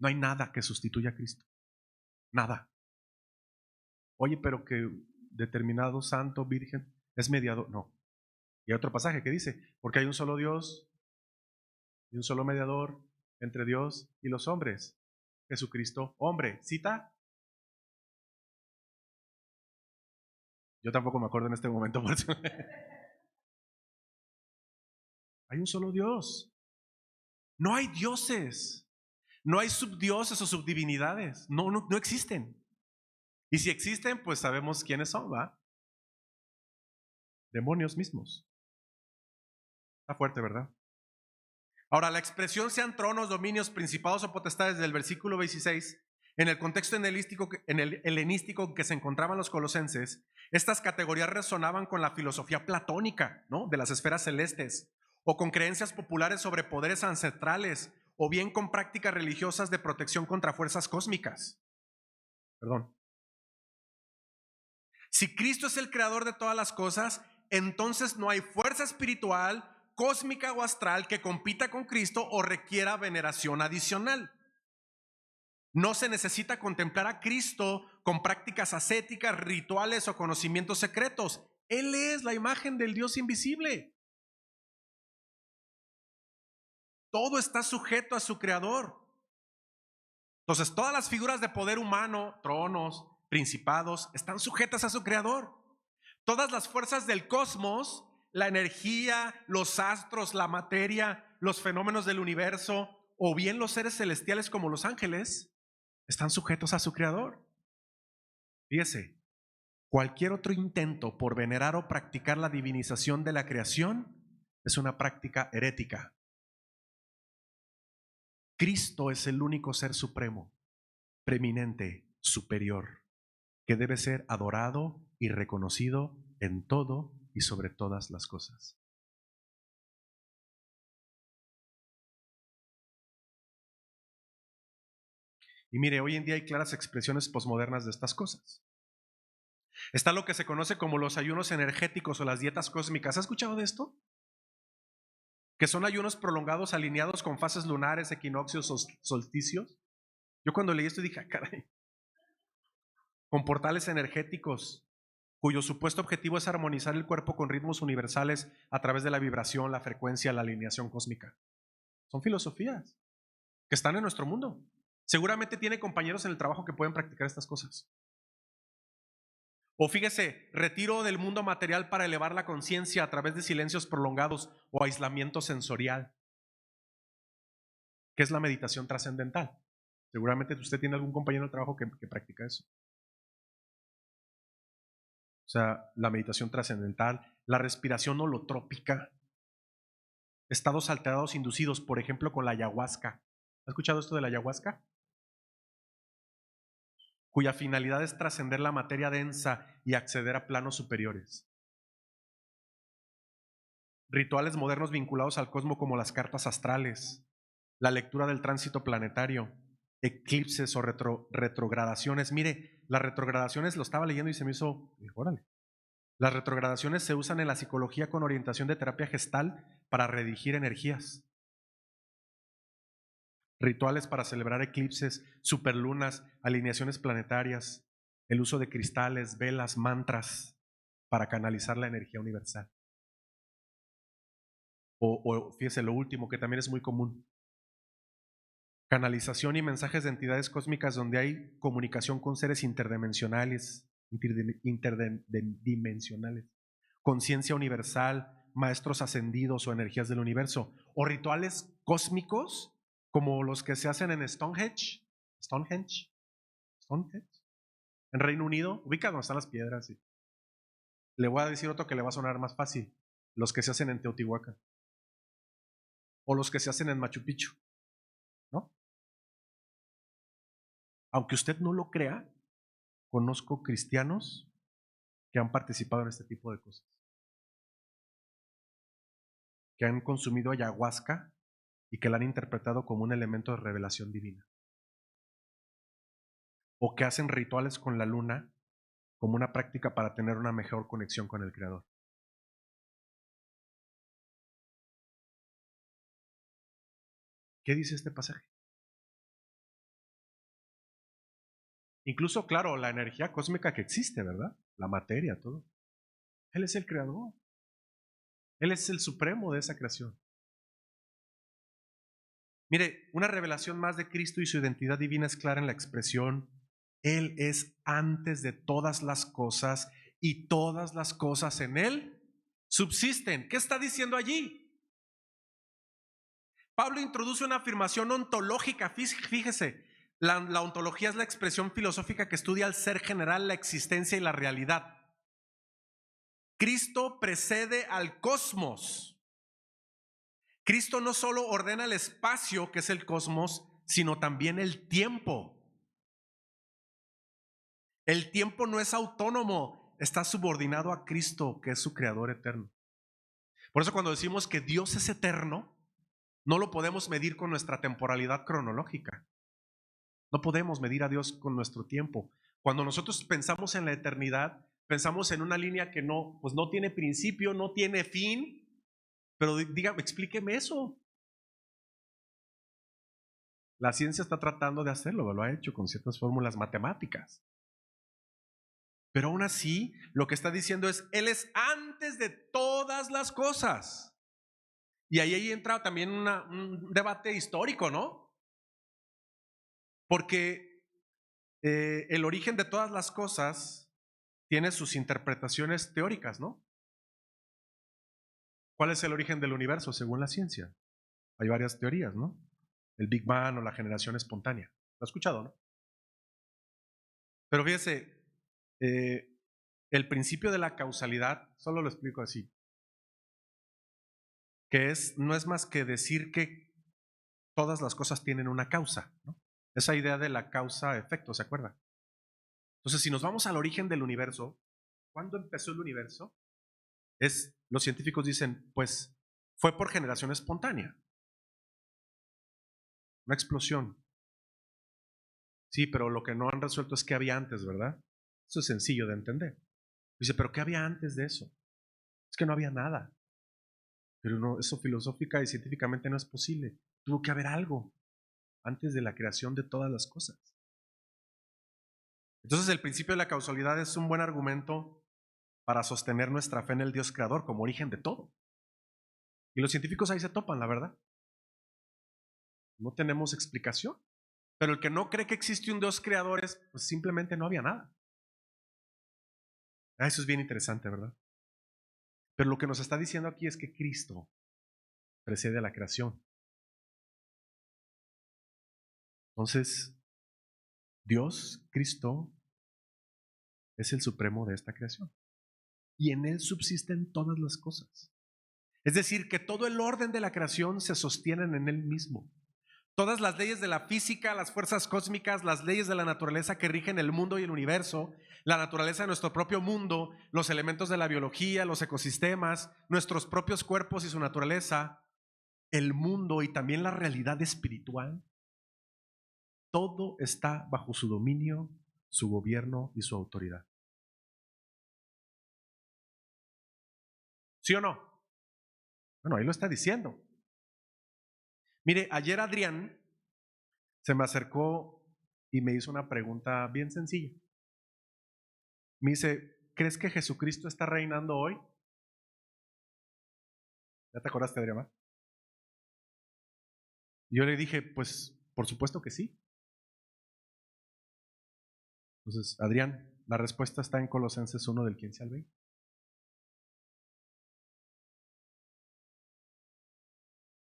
No hay nada que sustituya a Cristo. Nada. Oye, pero que determinado santo, virgen, es mediador. No. Y hay otro pasaje que dice, porque hay un solo Dios y un solo mediador entre Dios y los hombres, Jesucristo, hombre. ¿Cita? Yo tampoco me acuerdo en este momento. Por eso. Hay un solo Dios. No hay dioses. No hay subdioses o subdivinidades. No existen. Y si existen, pues sabemos quiénes son, ¿va? Demonios mismos. Está fuerte, ¿verdad? Ahora, la expresión sean tronos, dominios, principados o potestades del versículo 26, en el contexto helenístico en que se encontraban los colosenses, estas categorías resonaban con la filosofía platónica, ¿no? De las esferas celestes, o con creencias populares sobre poderes ancestrales, o bien con prácticas religiosas de protección contra fuerzas cósmicas. Perdón. Si Cristo es el creador de todas las cosas, entonces no hay fuerza espiritual, cósmica o astral que compita con Cristo o requiera veneración adicional. No se necesita contemplar a Cristo con prácticas ascéticas, rituales o conocimientos secretos. Él es la imagen del Dios invisible. Todo está sujeto a su creador. Entonces, todas las figuras de poder humano, tronos, principados, están sujetas a su creador. Todas las fuerzas del cosmos, la energía, los astros, la materia, los fenómenos del universo, o bien los seres celestiales como los ángeles, están sujetos a su creador. Fíjese, cualquier otro intento por venerar o practicar la divinización de la creación es una práctica herética. Cristo es el único ser supremo, preeminente, superior, que debe ser adorado y reconocido en todo y sobre todas las cosas. Y mire, hoy en día hay claras expresiones posmodernas de estas cosas. Está lo que se conoce como los ayunos energéticos o las dietas cósmicas. ¿Ha escuchado de esto? Que son ayunos prolongados alineados con fases lunares, equinoccios o solsticios. Yo cuando leí esto dije, caray, con portales energéticos cuyo supuesto objetivo es armonizar el cuerpo con ritmos universales a través de la vibración, la frecuencia, la alineación cósmica. Son filosofías que están en nuestro mundo. Seguramente tiene compañeros en el trabajo que pueden practicar estas cosas. O fíjese, retiro del mundo material para elevar la conciencia a través de silencios prolongados o aislamiento sensorial, que es la meditación trascendental. Seguramente usted tiene algún compañero de trabajo que practica eso. O sea, la meditación trascendental, la respiración holotrópica, estados alterados inducidos, por ejemplo, con la ayahuasca. ¿Ha escuchado esto de la ayahuasca? Cuya finalidad es trascender la materia densa y acceder a planos superiores. Rituales modernos vinculados al cosmos como las cartas astrales, la lectura del tránsito planetario, eclipses o retrogradaciones. Mire, las retrogradaciones lo estaba leyendo y se me hizo, órale. Las retrogradaciones se usan en la psicología con orientación de terapia gestal para redirigir energías. Rituales para celebrar eclipses, superlunas, alineaciones planetarias, el uso de cristales, velas, mantras para canalizar la energía universal. O fíjese lo último que también es muy común. Canalización y mensajes de entidades cósmicas donde hay comunicación con seres interdimensionales, conciencia universal, maestros ascendidos o energías del universo, o rituales cósmicos como los que se hacen en Stonehenge, en Reino Unido. Ubica donde están las piedras. Sí. Le voy a decir otro que le va a sonar más fácil: los que se hacen en Teotihuacán o los que se hacen en Machu Picchu, ¿no? Aunque usted no lo crea, conozco cristianos que han participado en este tipo de cosas, que han consumido ayahuasca y que la han interpretado como un elemento de revelación divina, o que hacen rituales con la luna como una práctica para tener una mejor conexión con el Creador. ¿Qué dice este pasaje? Incluso, claro, la energía cósmica que existe, ¿verdad? La materia, todo. Él es el creador. Él es el supremo de esa creación. Mire, una revelación más de Cristo y su identidad divina es clara en la expresión: Él es antes de todas las cosas y todas las cosas en Él subsisten. ¿Qué está diciendo allí? Pablo introduce una afirmación ontológica. Fíjese, la ontología es la expresión filosófica que estudia el ser general, la existencia y la realidad. Cristo precede al cosmos. Cristo no solo ordena el espacio, que es el cosmos, sino también el tiempo. El tiempo no es autónomo, está subordinado a Cristo, que es su creador eterno. Por eso cuando decimos que Dios es eterno, no lo podemos medir con nuestra temporalidad cronológica. No podemos medir a Dios con nuestro tiempo. Cuando nosotros pensamos en la eternidad, pensamos en una línea que no, pues no tiene principio, no tiene fin. Pero dígame, explíqueme eso. La ciencia está tratando de hacerlo, lo ha hecho con ciertas fórmulas matemáticas. Pero aún así, lo que está diciendo es, Él es antes de todas las cosas. Y ahí entra también un debate histórico, ¿no? Porque el origen de todas las cosas tiene sus interpretaciones teóricas, ¿no? ¿Cuál es el origen del universo según la ciencia? Hay varias teorías, ¿no? El Big Bang o la generación espontánea. ¿Lo has escuchado, no? Pero fíjese, el principio de la causalidad, solo lo explico así, que no es más que decir que todas las cosas tienen una causa, ¿no? Esa idea de la causa-efecto, ¿se acuerda? Entonces, si nos vamos al origen del universo, ¿cuándo empezó el universo? Los científicos dicen, pues fue por generación espontánea, una explosión. Sí, pero lo que no han resuelto es qué había antes, ¿verdad? Eso es sencillo de entender. Dice, pero ¿qué había antes de eso? Es que no había nada. Pero no, eso filosófica y científicamente no es posible. Tuvo que haber algo antes de la creación de todas las cosas. Entonces el principio de la causalidad es un buen argumento para sostener nuestra fe en el Dios creador como origen de todo. Y los científicos ahí se topan, la verdad. No tenemos explicación. Pero el que no cree que existe un Dios creador pues simplemente no había nada. Eso es bien interesante, ¿verdad? Pero lo que nos está diciendo aquí es que Cristo precede a la creación. Entonces, Dios, Cristo, es el supremo de esta creación. Y en Él subsisten todas las cosas. Es decir, que todo el orden de la creación se sostienen en Él mismo. Todas las leyes de la física, las fuerzas cósmicas, las leyes de la naturaleza que rigen el mundo y el universo, la naturaleza de nuestro propio mundo, los elementos de la biología, los ecosistemas, nuestros propios cuerpos y su naturaleza, el mundo y también la realidad espiritual, todo está bajo su dominio, su gobierno y su autoridad. ¿Sí o no? Bueno, ahí lo está diciendo. Mire, ayer Adrián se me acercó y me hizo una pregunta bien sencilla. Me dice, ¿crees que Jesucristo está reinando hoy? ¿Ya te acordaste, Adrián? Yo le dije, pues, por supuesto que sí. Entonces, Adrián, la respuesta está en Colosenses 1 del 15 al 20.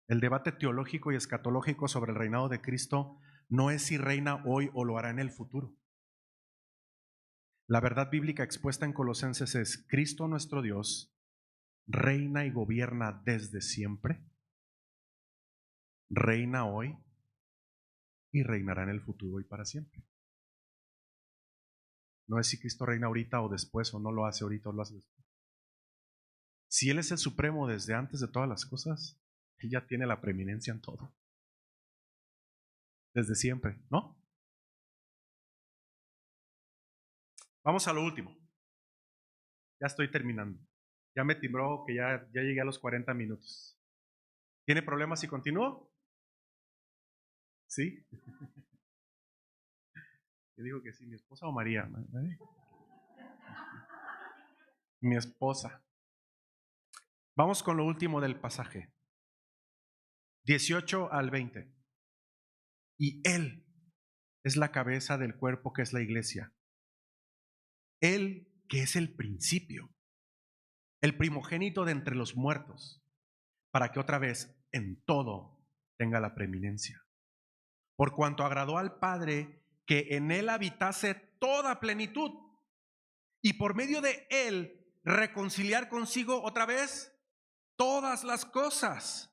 El debate teológico y escatológico sobre el reinado de Cristo no es si reina hoy o lo hará en el futuro. La verdad bíblica expuesta en Colosenses es: Cristo nuestro Dios reina y gobierna desde siempre, reina hoy y reinará en el futuro y para siempre. No es si Cristo reina ahorita o después, o no lo hace ahorita o lo hace después. Si Él es el supremo desde antes de todas las cosas, Él ya tiene la preeminencia en todo. Desde siempre, ¿no? Vamos a lo último. Ya estoy terminando. Ya me timbró que ya llegué a los 40 minutos. ¿Tiene problemas si continúo? ¿Sí? Yo digo que sí, mi esposa o María. Mi esposa. Vamos con lo último del pasaje. 18 al 20. Y Él es la cabeza del cuerpo que es la iglesia. Él que es el principio, el primogénito de entre los muertos, para que otra vez en todo tenga la preeminencia. Por cuanto agradó al Padre que en Él habitase toda plenitud, y por medio de Él reconciliar consigo otra vez todas las cosas,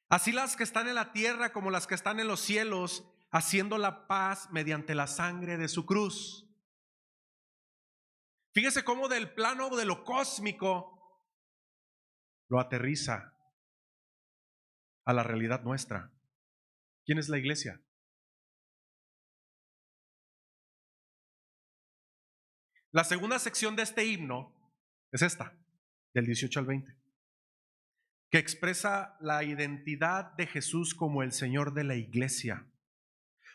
así las que están en la tierra como las que están en los cielos, haciendo la paz mediante la sangre de su cruz. Fíjese cómo del plano de lo cósmico, lo aterriza a la realidad nuestra. ¿Quién es la iglesia? La segunda sección de este himno es esta, del 18 al 20, que expresa la identidad de Jesús como el Señor de la iglesia.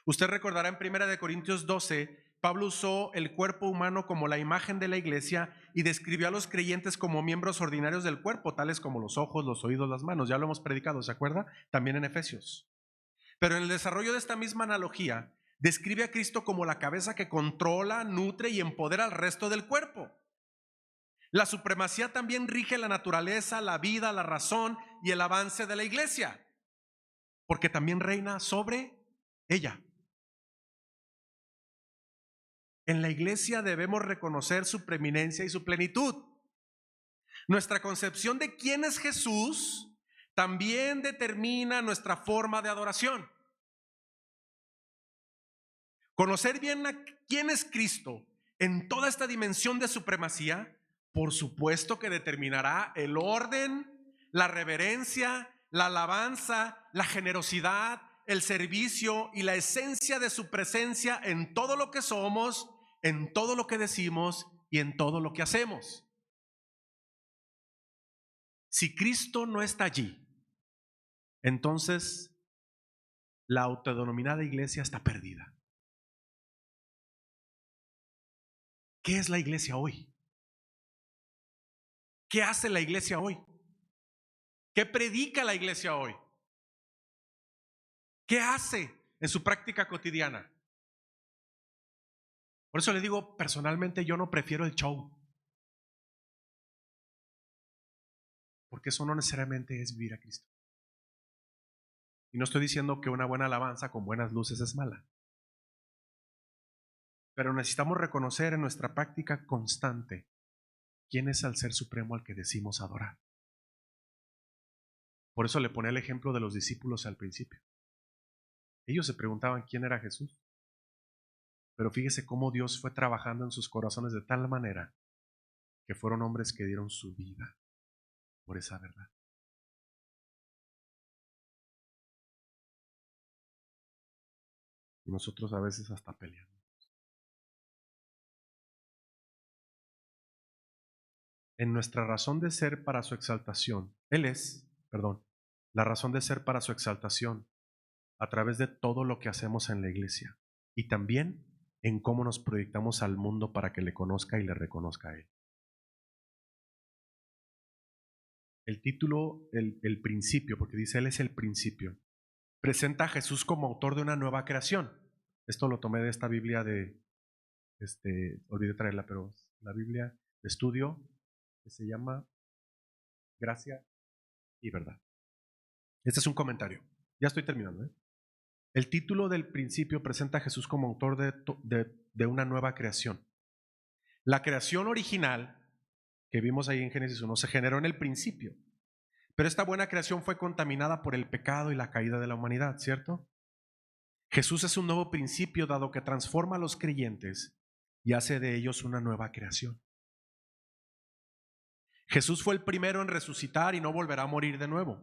Usted recordará en 1 Corintios 12, Pablo usó el cuerpo humano como la imagen de la iglesia y describió a los creyentes como miembros ordinarios del cuerpo, tales como los ojos, los oídos, las manos. Ya lo hemos predicado, ¿se acuerda? También en Efesios. Pero en el desarrollo de esta misma analogía, describe a Cristo como la cabeza que controla, nutre y empodera al resto del cuerpo. La supremacía también rige la naturaleza, la vida, la razón y el avance de la iglesia, porque también reina sobre ella. En la iglesia debemos reconocer su preeminencia y su plenitud. Nuestra concepción de quién es Jesús también determina nuestra forma de adoración. Conocer bien a quién es Cristo en toda esta dimensión de supremacía, por supuesto que determinará el orden, la reverencia, la alabanza, la generosidad, el servicio y la esencia de su presencia en todo lo que somos, en todo lo que decimos y en todo lo que hacemos. Si Cristo no está allí, entonces la autodenominada iglesia está perdida. ¿Qué es la iglesia hoy? ¿Qué hace la iglesia hoy? ¿Qué predica la iglesia hoy? ¿Qué hace en su práctica cotidiana? Por eso le digo, personalmente yo no prefiero el show, porque eso no necesariamente es vivir a Cristo. Y no estoy diciendo que una buena alabanza con buenas luces es mala, pero necesitamos reconocer en nuestra práctica constante quién es el Ser Supremo al que decimos adorar. Por eso le ponía el ejemplo de los discípulos al principio. Ellos se preguntaban quién era Jesús, pero fíjese cómo Dios fue trabajando en sus corazones de tal manera que fueron hombres que dieron su vida por esa verdad. Y nosotros a veces hasta peleamos. En nuestra razón de ser para su exaltación, la razón de ser para su exaltación a través de todo lo que hacemos en la iglesia y también en cómo nos proyectamos al mundo para que le conozca y le reconozca a Él. El título, el principio, porque dice Él es el principio, presenta a Jesús como autor de una nueva creación. Esto lo tomé de esta Biblia olvidé traerla, pero la Biblia de estudio que se llama Gracia y Verdad. Este es un comentario. Ya estoy terminando. El título del principio presenta a Jesús como autor de una nueva creación. La creación original que vimos ahí en Génesis 1 se generó en el principio, pero esta buena creación fue contaminada por el pecado y la caída de la humanidad, ¿cierto? Jesús es un nuevo principio dado que transforma a los creyentes y hace de ellos una nueva creación. Jesús fue el primero en resucitar y no volverá a morir de nuevo.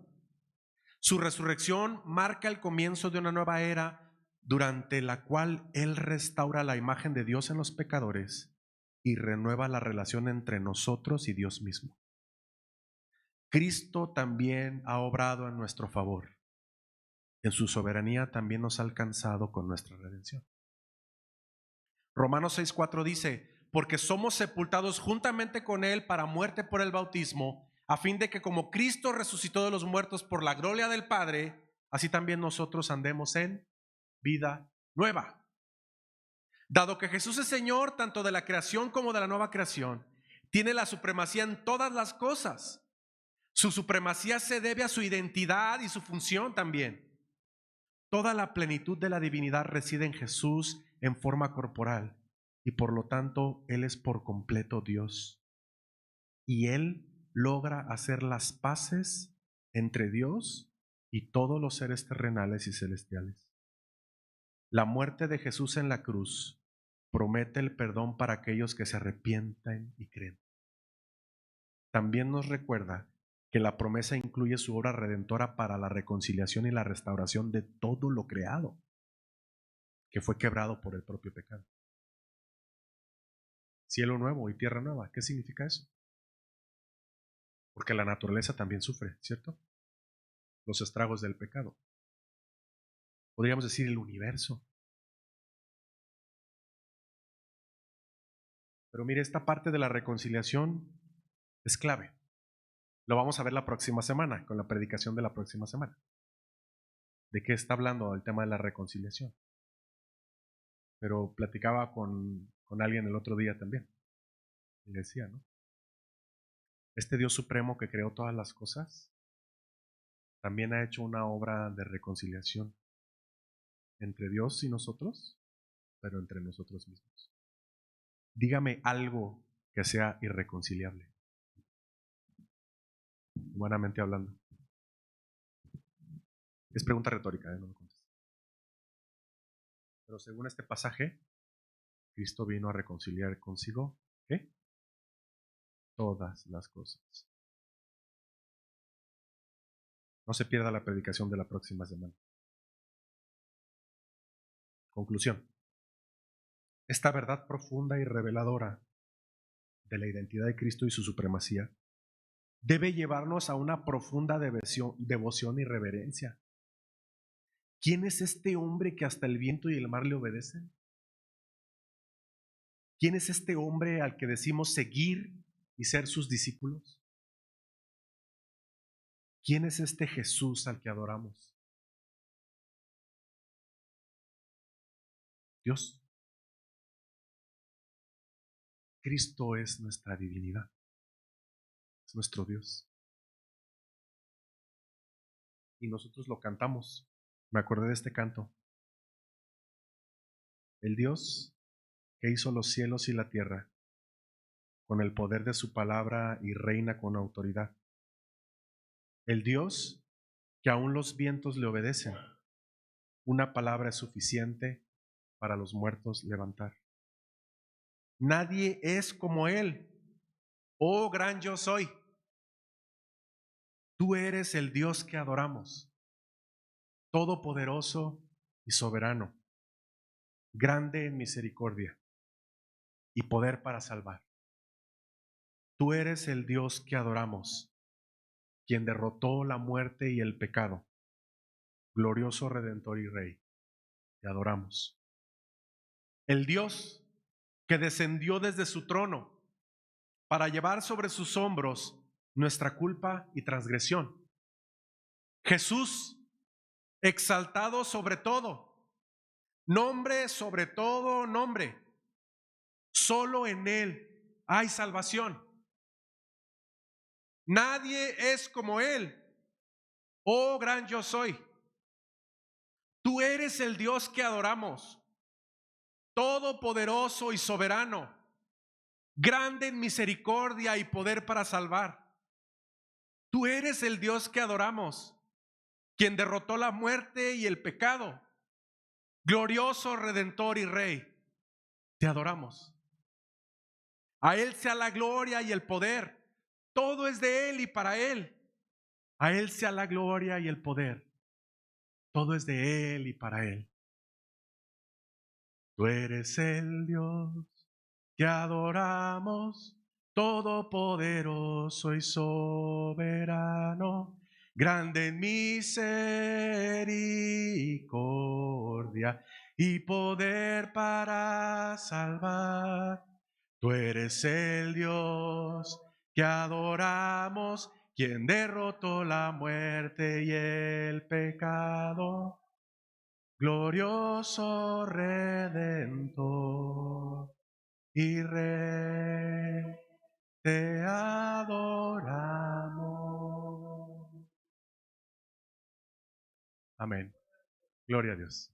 Su resurrección marca el comienzo de una nueva era durante la cual Él restaura la imagen de Dios en los pecadores y renueva la relación entre nosotros y Dios mismo. Cristo también ha obrado en nuestro favor. En su soberanía también nos ha alcanzado con nuestra redención. Romanos 6:4 dice, porque somos sepultados juntamente con Él para muerte por el bautismo, a fin de que como Cristo resucitó de los muertos por la gloria del Padre, así también nosotros andemos en vida nueva. Dado que Jesús es Señor tanto de la creación como de la nueva creación, tiene la supremacía en todas las cosas. Su supremacía se debe a su identidad y su función también. Toda la plenitud de la divinidad reside en Jesús en forma corporal y por lo tanto Él es por completo Dios. Y Él logra hacer las paces entre Dios y todos los seres terrenales y celestiales. La muerte de Jesús en la cruz promete el perdón para aquellos que se arrepienten y creen. También nos recuerda que la promesa incluye su obra redentora para la reconciliación y la restauración de todo lo creado, que fue quebrado por el propio pecado. Cielo nuevo y tierra nueva, ¿qué significa eso? Porque la naturaleza también sufre, ¿cierto? Los estragos del pecado. Podríamos decir el universo. Pero mire, esta parte de la reconciliación es clave. Lo vamos a ver la próxima semana, con la predicación de la próxima semana. ¿De qué está hablando el tema de la reconciliación? Pero platicaba con alguien el otro día también. Y le decía, ¿no? Este Dios supremo que creó todas las cosas, también ha hecho una obra de reconciliación entre Dios y nosotros, pero entre nosotros mismos. Dígame algo que sea irreconciliable, humanamente hablando. Es pregunta retórica, no me contestes. Pero según este pasaje, Cristo vino a reconciliar consigo, ¿qué? Todas las cosas. No se pierda la predicación de la próxima semana. Conclusión. Esta verdad profunda y reveladora de la identidad de Cristo y su supremacía debe llevarnos a una profunda devoción y reverencia. ¿Quién es este hombre que hasta el viento y el mar le obedecen? ¿Quién es este hombre al que decimos seguir y ser sus discípulos? ¿Quién es este Jesús al que adoramos? Dios. Cristo es nuestra divinidad, es nuestro Dios. Y nosotros lo cantamos. Me acordé de este canto. El Dios que hizo los cielos y la tierra, con el poder de su palabra y reina con autoridad. El Dios que aún los vientos le obedecen. Una palabra es suficiente para los muertos levantar. Nadie es como Él. Oh gran yo soy. Tú eres el Dios que adoramos, todopoderoso y soberano, grande en misericordia y poder para salvar. Tú eres el Dios que adoramos, quien derrotó la muerte y el pecado, glorioso Redentor y Rey. Te adoramos. El Dios que descendió desde su trono para llevar sobre sus hombros nuestra culpa y transgresión. Jesús, exaltado sobre todo, nombre sobre todo nombre. Solo en Él hay salvación. Nadie es como Él. Oh gran yo soy. Tú eres el Dios que adoramos, todopoderoso y soberano, grande en misericordia y poder para salvar. Tú eres el Dios que adoramos, quien derrotó la muerte y el pecado, glorioso Redentor y Rey. Te adoramos. A Él sea la gloria y el poder. Todo es de Él y para Él. A Él sea la gloria y el poder. Todo es de Él y para Él. Tú eres el Dios que adoramos, todopoderoso y soberano, grande en misericordia y poder para salvar. Tú eres el Dios que adoramos, quien derrotó la muerte y el pecado, glorioso Redentor y Rey, te adoramos. Amén. Gloria a Dios.